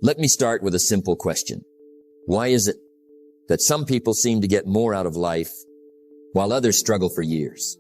Let me start with a simple question. Why is it that some people seem to get more out of life while others struggle for years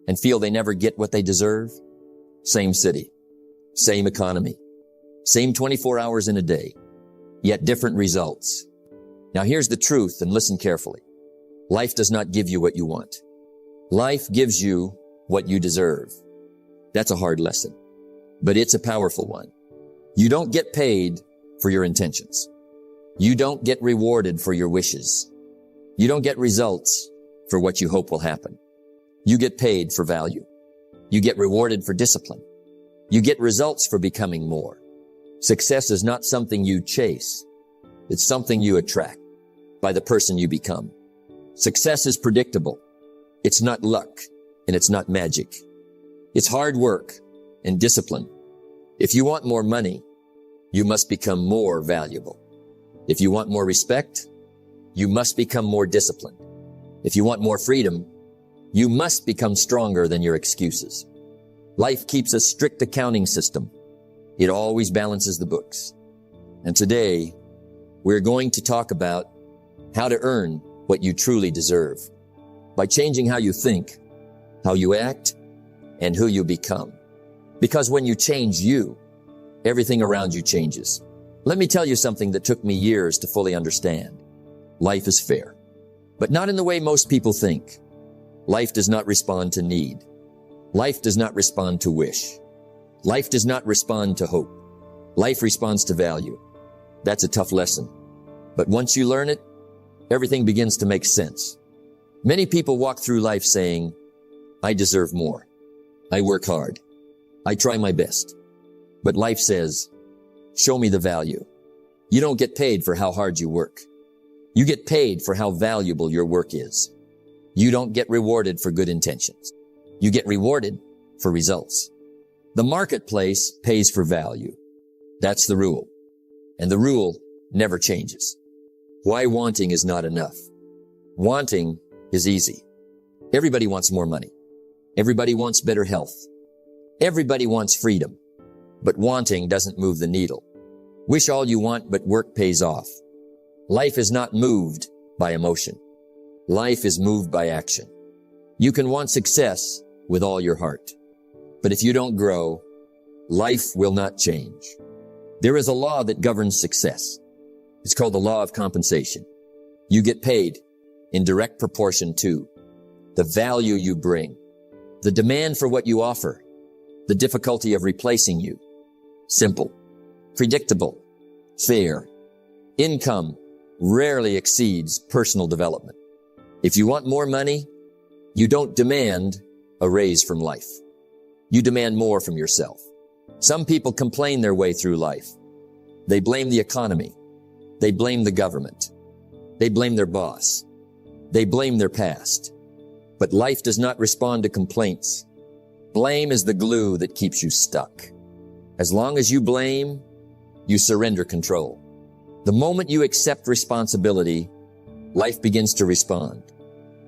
and feel they never get what they deserve? Same city, same economy, same 24 hours in a day, yet different results. Now here's the truth, and listen carefully. Life does not give you what you want. Life gives you what you deserve. That's a hard lesson, but it's a powerful one. You don't get paid for your intentions. You don't get rewarded for your wishes. You don't get results for what you hope will happen. You get paid for value. You get rewarded for discipline. You get results for becoming more. Success is not something you chase. It's something you attract by the person you become. Success is predictable. It's not luck, and it's not magic. It's hard work and discipline. If you want more money, you must become more valuable. If you want more respect, you must become more disciplined. If you want more freedom, you must become stronger than your excuses. Life keeps a strict accounting system. It always balances the books. And today, we're going to talk about how to earn what you truly deserve by changing how you think, how you act, and who you become. Because when you change you, everything around you changes. Let me tell you something that took me years to fully understand. Life is fair, but not in the way most people think. Life does not respond to need. Life does not respond to wish. Life does not respond to hope. Life responds to value. That's a tough lesson. But once you learn it, everything begins to make sense. Many people walk through life saying, I deserve more. I work hard. I try my best. But life says, show me the value. You don't get paid for how hard you work. You get paid for how valuable your work is. You don't get rewarded for good intentions. You get rewarded for results. The marketplace pays for value. That's the rule. And the rule never changes. Why wanting is not enough. Wanting is easy. Everybody wants more money. Everybody wants better health. Everybody wants freedom. But wanting doesn't move the needle. Wish all you want, but work pays off. Life is not moved by emotion. Life is moved by action. You can want success with all your heart. But if you don't grow, life will not change. There is a law that governs success. It's called the law of compensation. You get paid in direct proportion to the value you bring, the demand for what you offer, the difficulty of replacing you. Simple, predictable, fair. Income rarely exceeds personal development. If you want more money, you don't demand a raise from life. You demand more from yourself. Some people complain their way through life. They blame the economy. They blame the government. They blame their boss. They blame their past. But life does not respond to complaints. Blame is the glue that keeps you stuck. As long as you blame, you surrender control. The moment you accept responsibility, life begins to respond.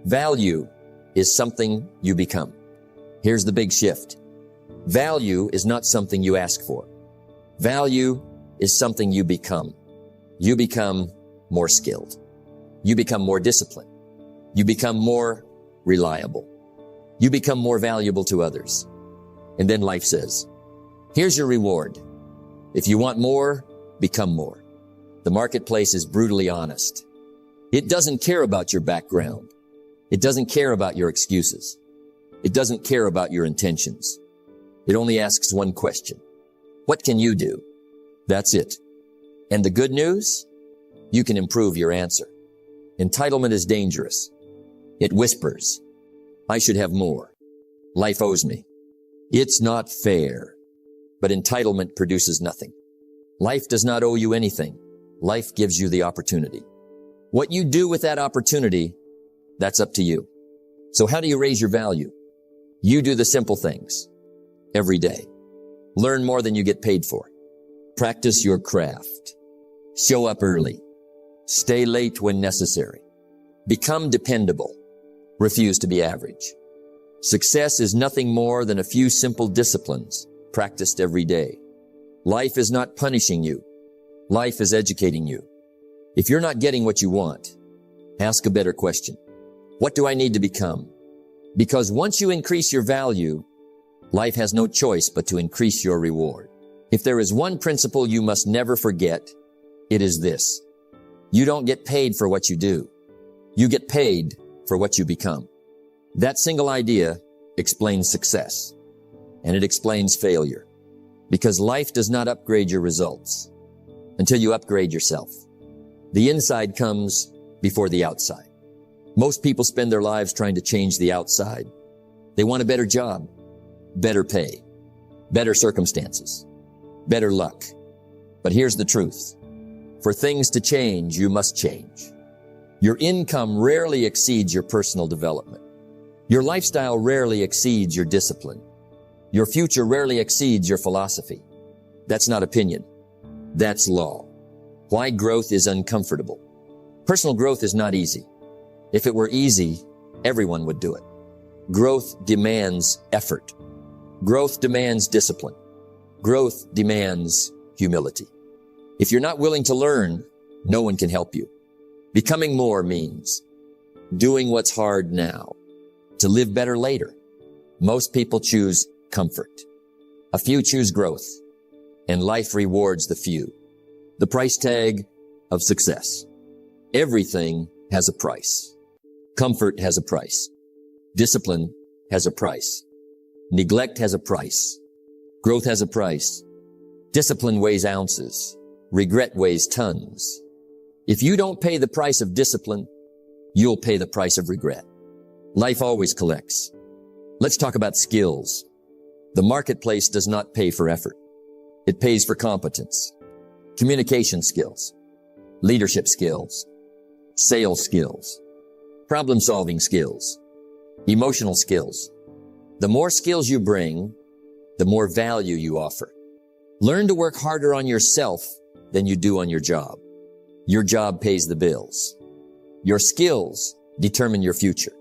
Value is something you become. Here's the big shift. Value is not something you ask for. Value is something you become. You become more skilled. You become more disciplined. You become more reliable. You become more valuable to others. And then life says, here's your reward. If you want more, become more. The marketplace is brutally honest. It doesn't care about your background. It doesn't care about your excuses. It doesn't care about your intentions. It only asks one question. What can you do? That's it. And the good news? You can improve your answer. Entitlement is dangerous. It whispers, I should have more. Life owes me. It's not fair. But entitlement produces nothing. Life does not owe you anything. Life gives you the opportunity. What you do with that opportunity, that's up to you. So how do you raise your value? You do the simple things every day. Learn more than you get paid for. Practice your craft. Show up early. Stay late when necessary. Become dependable. Refuse to be average. Success is nothing more than a few simple disciplines practiced every day. Life is not punishing you. Life is educating you. If you're not getting what you want, ask a better question. What do I need to become? Because once you increase your value, life has no choice but to increase your reward. If there is one principle you must never forget, it is this. You don't get paid for what you do. You get paid for what you become. That single idea explains success, and it explains failure, because life does not upgrade your results until you upgrade yourself. The inside comes before the outside. Most people spend their lives trying to change the outside. They want a better job, better pay, better circumstances, better luck. But here's the truth. For things to change, you must change. Your income rarely exceeds your personal development. Your lifestyle rarely exceeds your discipline. Your future rarely exceeds your philosophy. That's not opinion. That's law. Why growth is uncomfortable. Personal growth is not easy. If it were easy, everyone would do it. Growth demands effort. Growth demands discipline. Growth demands humility. If you're not willing to learn, no one can help you. Becoming more means doing what's hard now to live better later. Most people choose comfort. A few choose growth, and life rewards the few. The price tag of success. Everything has a price. Comfort has a price. Discipline has a price. Neglect has a price. Growth has a price. Discipline weighs ounces. Regret weighs tons. If you don't pay the price of discipline, you'll pay the price of regret. Life always collects. Let's talk about skills. The marketplace does not pay for effort. It pays for competence. Communication skills, leadership skills, sales skills, problem-solving skills, emotional skills. The more skills you bring, the more value you offer. Learn to work harder on yourself than you do on your job. Your job pays the bills. Your skills determine your future.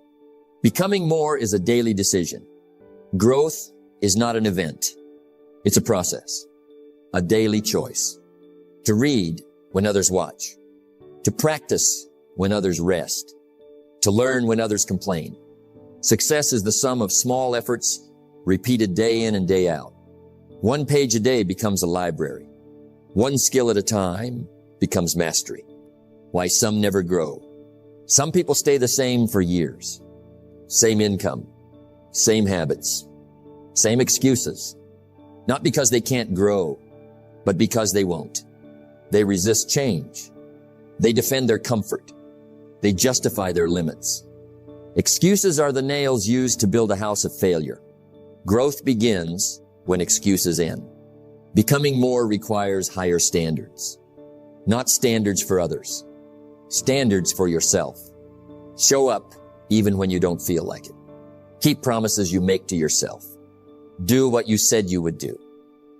Becoming more is a daily decision. Growth is not an event. It's a process, a daily choice. To read when others watch. To practice when others rest. To learn when others complain. Success is the sum of small efforts repeated day in and day out. One page a day becomes a library. One skill at a time becomes mastery. Why some never grow. Some people stay the same for years. Same income, same habits, same excuses. Not because they can't grow, but because they won't. They resist change. They defend their comfort. They justify their limits. Excuses are the nails used to build a house of failure. Growth begins when excuses end. Becoming more requires higher standards. Not standards for others. Standards for yourself. Show up even when you don't feel like it. Keep promises you make to yourself. Do what you said you would do.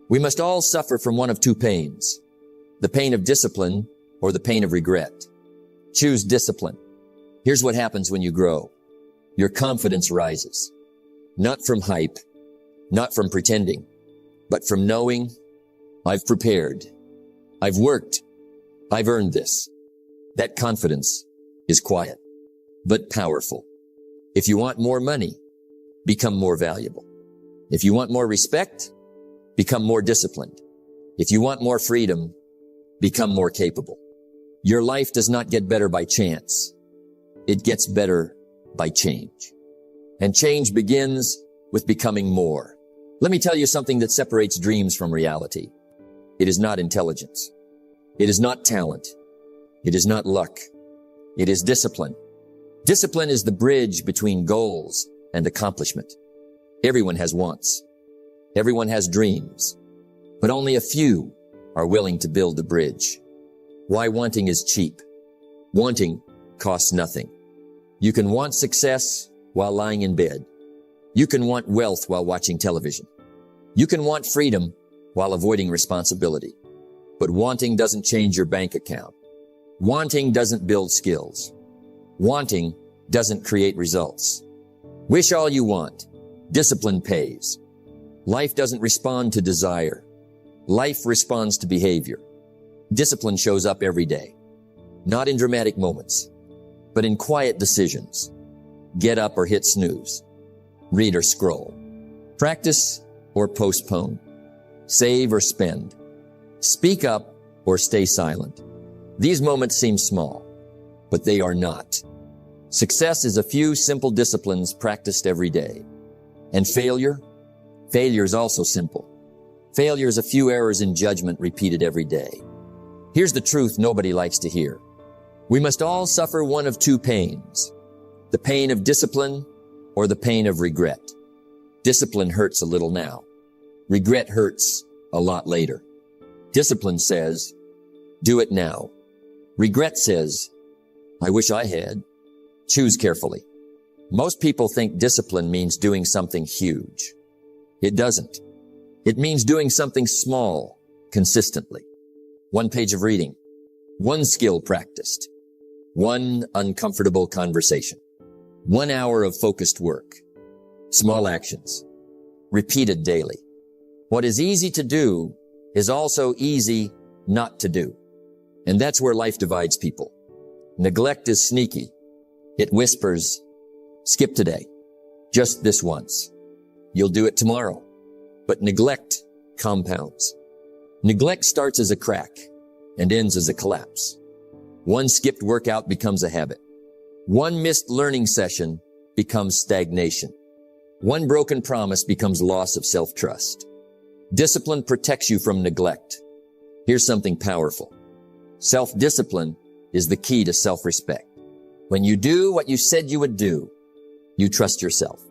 We must all suffer from one of two pains. The pain of discipline or the pain of regret. Choose discipline. Here's what happens when you grow. Your confidence rises. Not from hype, not from pretending, but from knowing, I've prepared, I've worked, I've earned this. That confidence is quiet, but powerful. If you want more money, become more valuable. If you want more respect, become more disciplined. If you want more freedom, become more capable. Your life does not get better by chance. It gets better by change. And change begins with becoming more. Let me tell you something that separates dreams from reality. It is not intelligence. It is not talent. It is not luck. It is discipline. Discipline is the bridge between goals and accomplishment. Everyone has wants. Everyone has dreams. But only a few are willing to build the bridge. Why wanting is cheap. Wanting costs nothing. You can want success while lying in bed. You can want wealth while watching television. You can want freedom while avoiding responsibility. But wanting doesn't change your bank account. Wanting doesn't build skills. Wanting doesn't create results. Wish all you want. Discipline pays. Life doesn't respond to desire. Life responds to behavior. Discipline shows up every day, not in dramatic moments, but in quiet decisions. Get up or hit snooze. Read or scroll. Practice or postpone. Save or spend. Speak up or stay silent. These moments seem small, but they are not. Success is a few simple disciplines practiced every day. And failure? Failure is also simple. Failure is a few errors in judgment repeated every day. Here's the truth nobody likes to hear. We must all suffer one of two pains, the pain of discipline or the pain of regret. Discipline hurts a little now. Regret hurts a lot later. Discipline says, do it now. Regret says, I wish I had. Choose carefully. Most people think discipline means doing something huge. It doesn't. It means doing something small, consistently. 1 page of reading, 1 skill practiced, 1 uncomfortable conversation, 1 hour of focused work, small actions, repeated daily. What is easy to do is also easy not to do. And that's where life divides people. Neglect is sneaky. It whispers, skip today, just this once. You'll do it tomorrow. But neglect compounds. Neglect starts as a crack and ends as a collapse. 1 skipped workout becomes a habit. 1 missed learning session becomes stagnation. 1 broken promise becomes loss of self-trust. Discipline protects you from neglect. Here's something powerful. Self-discipline is the key to self-respect. When you do what you said you would do, you trust yourself.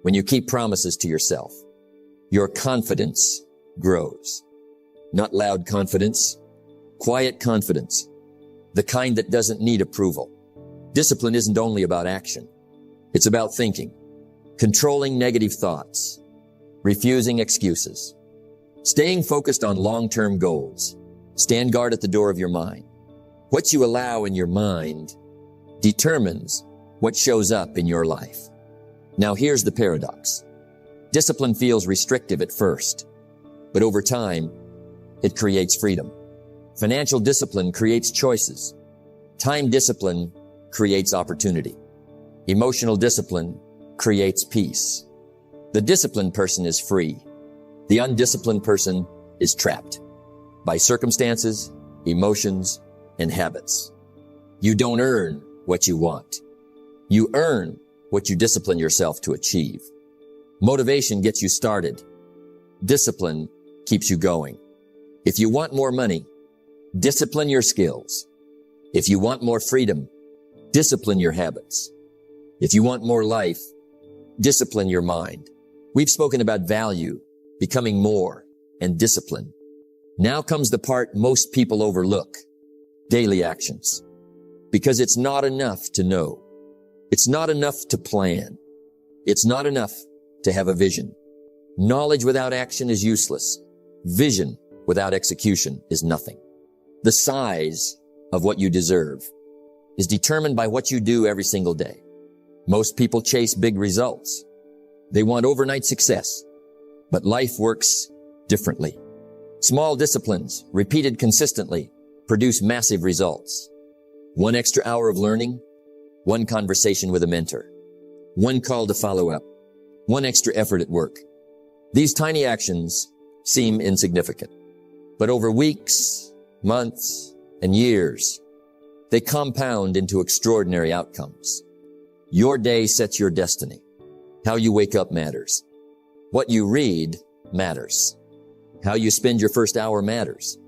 When you keep promises to yourself, your confidence grows. Not loud confidence, quiet confidence, the kind that doesn't need approval. Discipline isn't only about action. It's about thinking, controlling negative thoughts, refusing excuses, staying focused on long-term goals. Stand guard at the door of your mind. What you allow in your mind determines what shows up in your life. Now here's the paradox. Discipline feels restrictive at first, but over time, it creates freedom. Financial discipline creates choices. Time discipline creates opportunity. Emotional discipline creates peace. The disciplined person is free. The undisciplined person is trapped by circumstances, emotions, and habits. You don't earn what you want. You earn what you discipline yourself to achieve. Motivation gets you started. Discipline keeps you going. If you want more money, discipline your skills. If you want more freedom, discipline your habits. If you want more life, discipline your mind. We've spoken about value, becoming more, and discipline. Now comes the part most people overlook, daily actions. Because it's not enough to know. It's not enough to plan. It's not enough to have a vision. Knowledge without action is useless. Vision without execution is nothing. The size of what you deserve is determined by what you do every single day. Most people chase big results. They want overnight success, but life works differently. Small disciplines, repeated consistently, produce massive results. 1 extra hour of learning, 1 conversation with a mentor, 1 call to follow up, 1 extra effort at work. These tiny actions seem insignificant, but over weeks, months, and years, they compound into extraordinary outcomes. Your day sets your destiny. How you wake up matters. What you read matters. How you spend your first hour matters.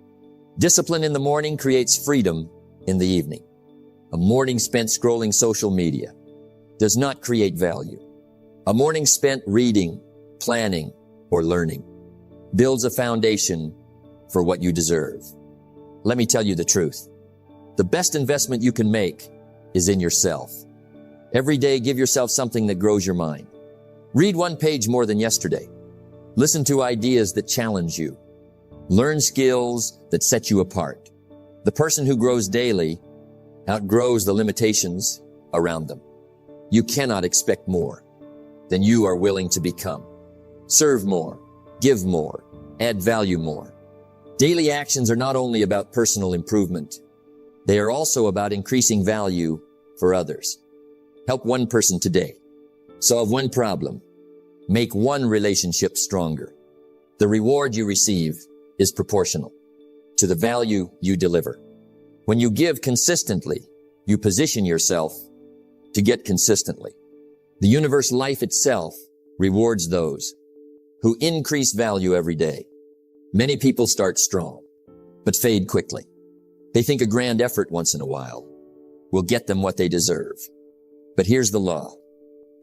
Discipline in the morning creates freedom in the evening. A morning spent scrolling social media does not create value. A morning spent reading, planning, or learning builds a foundation for what you deserve. Let me tell you the truth. The best investment you can make is in yourself. Every day, give yourself something that grows your mind. Read 1 page more than yesterday. Listen to ideas that challenge you. Learn skills that set you apart. The person who grows daily outgrows the limitations around them. You cannot expect more than you are willing to become. Serve more, give more, add value more. Daily actions are not only about personal improvement, they are also about increasing value for others. Help one person today. Solve one problem. Make one relationship stronger. The reward you receive is proportional to the value you deliver. When you give consistently, you position yourself to get consistently. The universe life itself rewards those who increase value every day. Many people start strong, but fade quickly. They think a grand effort once in a while will get them what they deserve. But here's the law.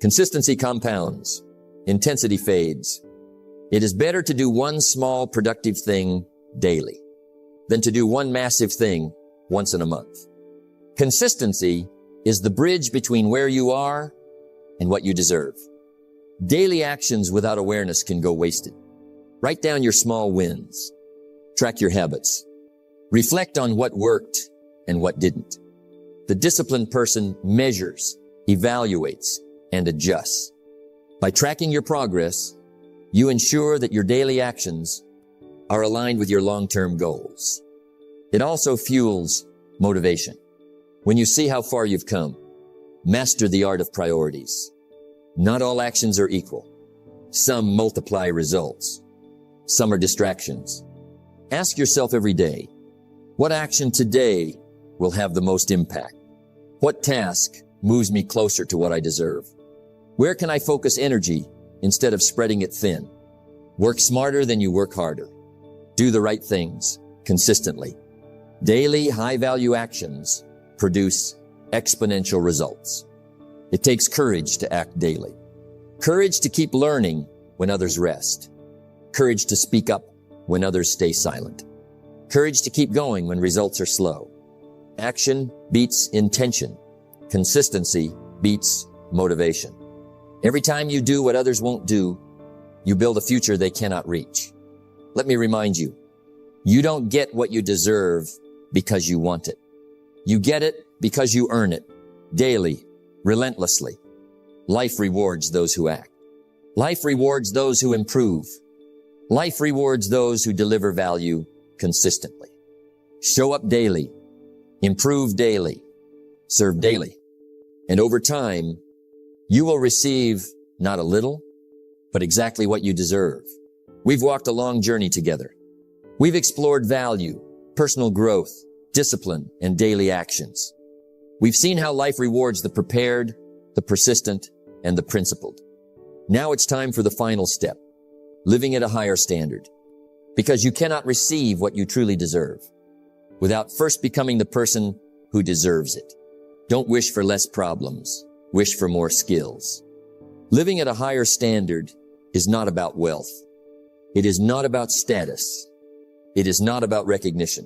Consistency compounds. Intensity fades. It is better to do one small productive thing daily than to do one massive thing once in a month. Consistency is the bridge between where you are and what you deserve. Daily actions without awareness can go wasted. Write down your small wins. Track your habits. Reflect on what worked and what didn't. The disciplined person measures, evaluates, and adjusts. By tracking your progress, you ensure that your daily actions are aligned with your long-term goals. It also fuels motivation. When you see how far you've come, master the art of priorities. Not all actions are equal. Some multiply results. Some are distractions. Ask yourself every day, what action today will have the most impact? What task moves me closer to what I deserve? Where can I focus energy instead of spreading it thin? Work smarter than you work harder. Do the right things consistently. Daily high-value actions produce exponential results. It takes courage to act daily. Courage to keep learning when others rest. Courage to speak up when others stay silent. Courage to keep going when results are slow. Action beats intention. Consistency beats motivation. Every time you do what others won't do, you build a future they cannot reach. Let me remind you, you don't get what you deserve because you want it. You get it because you earn it, daily, relentlessly. Life rewards those who act. Life rewards those who improve. Life rewards those who deliver value consistently. Show up daily, improve daily, serve daily. And over time, you will receive not a little, but exactly what you deserve. We've walked a long journey together. We've explored value, personal growth, discipline, and daily actions. We've seen how life rewards the prepared, the persistent, and the principled. Now it's time for the final step, living at a higher standard. Because you cannot receive what you truly deserve without first becoming the person who deserves it. Don't wish for less problems. Wish for more skills. Living at a higher standard is not about wealth. It is not about status. It is not about recognition.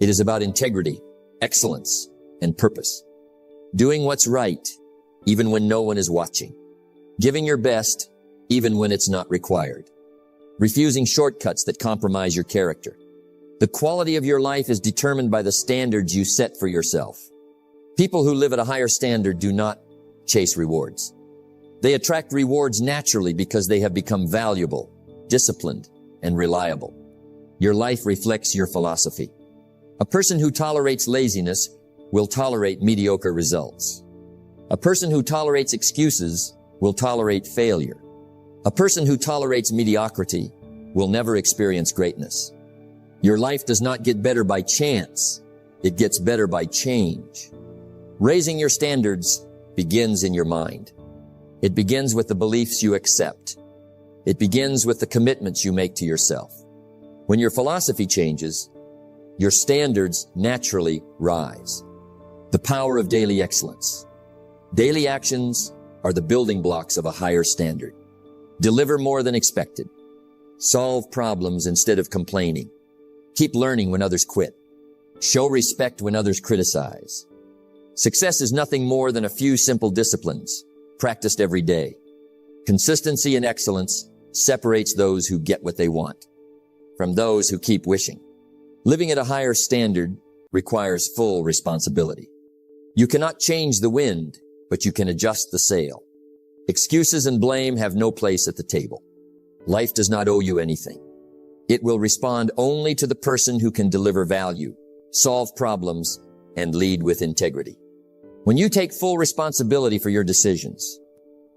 It is about integrity, excellence, and purpose. Doing what's right, even when no one is watching. Giving your best, even when it's not required. Refusing shortcuts that compromise your character. The quality of your life is determined by the standards you set for yourself. People who live at a higher standard do not chase rewards. They attract rewards naturally because they have become valuable, disciplined, and reliable. Your life reflects your philosophy. A person who tolerates laziness will tolerate mediocre results. A person who tolerates excuses will tolerate failure. A person who tolerates mediocrity will never experience greatness. Your life does not get better by chance. It gets better by change. Raising your standards begins in your mind. It begins with the beliefs you accept. It begins with the commitments you make to yourself. When your philosophy changes, your standards naturally rise. The power of daily excellence. Daily actions are the building blocks of a higher standard. Deliver more than expected. Solve problems instead of complaining. Keep learning when others quit. Show respect when others criticize. Success is nothing more than a few simple disciplines practiced every day. Consistency and excellence separates those who get what they want from those who keep wishing. Living at a higher standard requires full responsibility. You cannot change the wind, but you can adjust the sail. Excuses and blame have no place at the table. Life does not owe you anything. It will respond only to the person who can deliver value, solve problems, and lead with integrity. When you take full responsibility for your decisions,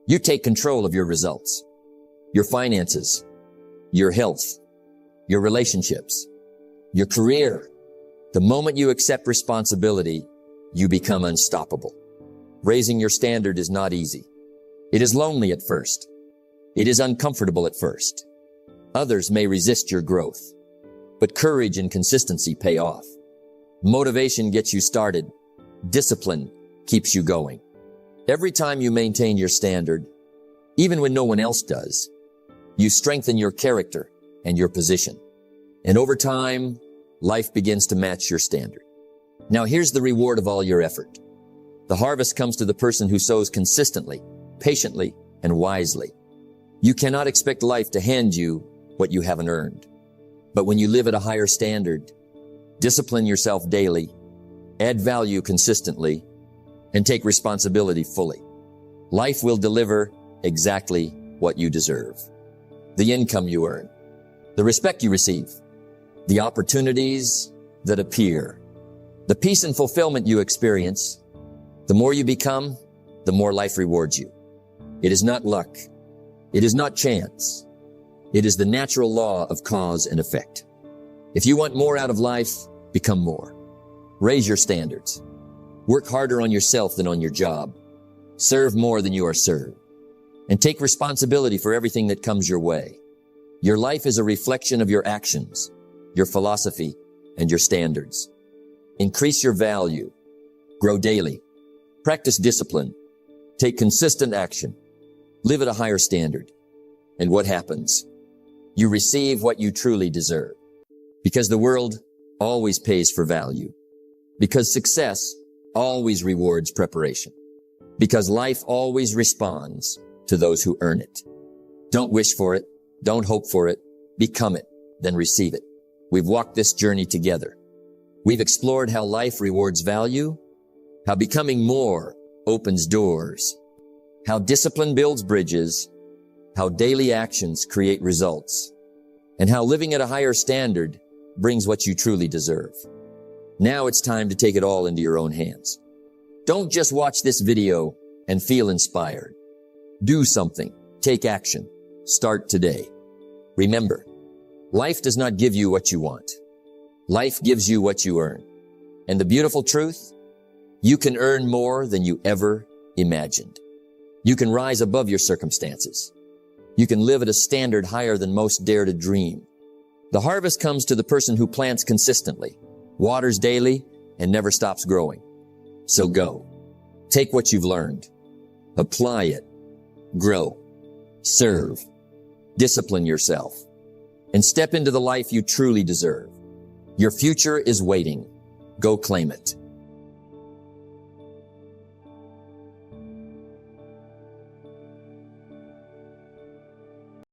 you take control of your results, your finances, your health, your relationships, your career. The moment you accept responsibility, you become unstoppable. Raising your standard is not easy. It is lonely at first. It is uncomfortable at first. Others may resist your growth, but courage and consistency pay off. Motivation gets you started. Discipline keeps you going. Every time you maintain your standard, even when no one else does, you strengthen your character and your position. And over time, life begins to match your standard. Now here's the reward of all your effort. The harvest comes to the person who sows consistently, patiently, and wisely. You cannot expect life to hand you what you haven't earned. But when you live at a higher standard, discipline yourself daily, add value consistently, and take responsibility fully, life will deliver exactly what you deserve. The income you earn, the respect you receive, the opportunities that appear, the peace and fulfillment you experience. The more you become, the more life rewards you. It is not luck. It is not chance. It is the natural law of cause and effect. If you want more out of life, become more. Raise your standards. Work harder on yourself than on your job. Serve more than you are served. And take responsibility for everything that comes your way. Your life is a reflection of your actions, your philosophy, and your standards. Increase your value. Grow daily. Practice discipline. Take consistent action. Live at a higher standard. And what happens? You receive what you truly deserve. Because the world always pays for value. Because success always rewards preparation. Because life always responds to those who earn it. Don't wish for it. Don't hope for it. Become it, then receive it. We've walked this journey together. We've explored how life rewards value, how becoming more opens doors, how discipline builds bridges, how daily actions create results, and how living at a higher standard brings what you truly deserve. Now it's time to take it all into your own hands. Don't just watch this video and feel inspired. Do something. Take action. Start today. Remember, life does not give you what you want. Life gives you what you earn. And the beautiful truth, you can earn more than you ever imagined. You can rise above your circumstances. You can live at a standard higher than most dare to dream. The harvest comes to the person who plants consistently, waters daily, and never stops growing. So go. Take what you've learned. Apply it. Grow. Serve. Discipline yourself. And step into the life you truly deserve. Your future is waiting. Go claim it.